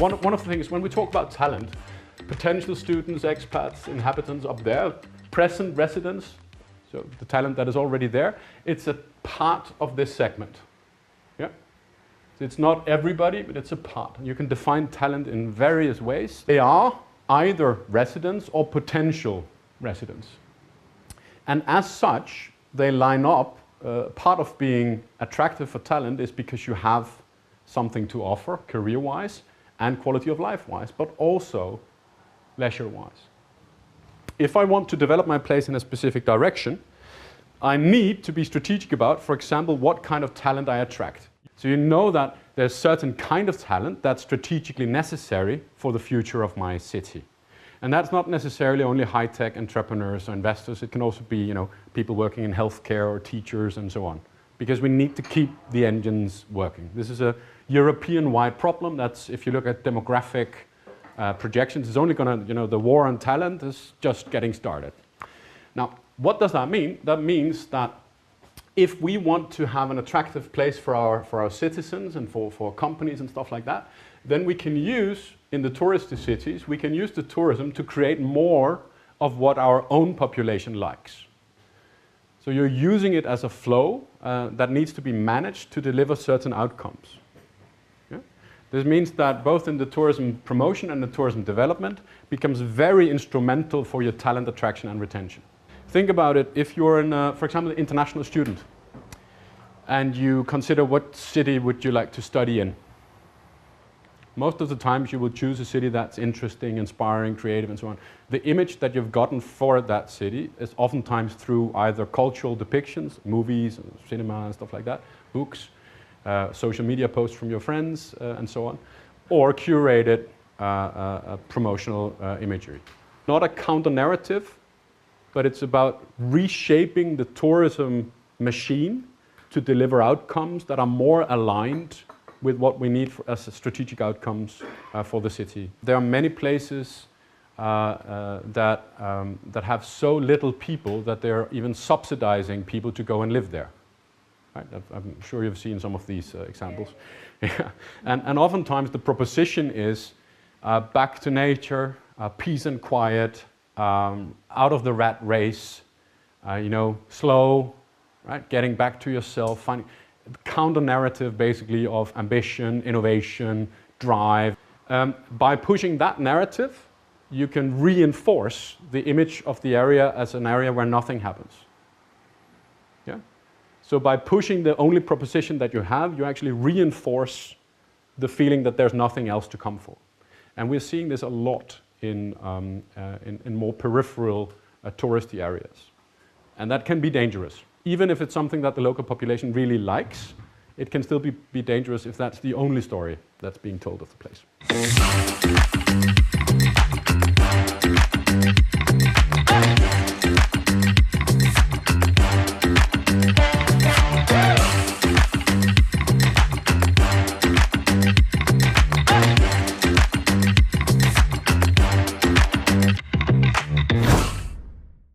One of the things, when we talk about talent, potential students, expats, inhabitants up there, present residents, so the talent that is already there, it's a part of this segment. Yeah? So it's not everybody, but it's a part. You can define talent in various ways. They are either residents or potential residents. And as such, they line up. Part of being attractive for talent is because you have something to offer career-wise and quality of life-wise, but also leisure-wise. If I want to develop my place in a specific direction, I need to be strategic about, for example, what kind of talent I attract. So you know that there's certain kind of talent that's strategically necessary for the future of my city. And that's not necessarily only high-tech entrepreneurs or investors. It can also be, you know, people working in healthcare or teachers and so on. Because we need to keep the engines working. This is a European-wide problem. That's, if you look at demographic projections, it's only going to, you know, the war on talent is just getting started. Now, what does that mean? That means that if we want to have an attractive place for our citizens and for companies and stuff like that, then we can use, in the touristy cities, we can use the tourism to create more of what our own population likes. So you're using it as a flow that needs to be managed to deliver certain outcomes. Yeah? This means that both in the tourism promotion and the tourism development becomes very instrumental for your talent attraction and retention. Think about it, if you're, for example, an international student, and you consider what city would you like to study in. Most of the times you will choose a city that's interesting, inspiring, creative, and so on. The image that you've gotten for that city is oftentimes through either cultural depictions, movies, cinema and stuff like that, books, social media posts from your friends, and so on, or curated promotional imagery. Not a counter-narrative, but it's about reshaping the tourism machine to deliver outcomes that are more aligned with what we need as strategic outcomes for the city. There are many places that have so little people that they're even subsidizing people to go and live there. Right? I'm sure you've seen some of these examples. Yeah. And oftentimes the proposition is back to nature, peace and quiet, out of the rat race, you know, slow, right? Getting back to yourself, finding counter-narrative basically of ambition, innovation, drive. By pushing that narrative, you can reinforce the image of the area as an area where nothing happens. Yeah? So by pushing the only proposition that you have, you actually reinforce the feeling that there's nothing else to come for. And we're seeing this a lot in more peripheral touristy areas. And that can be dangerous. Even if it's something that the local population really likes, it can still be dangerous if that's the only story that's being told of the place.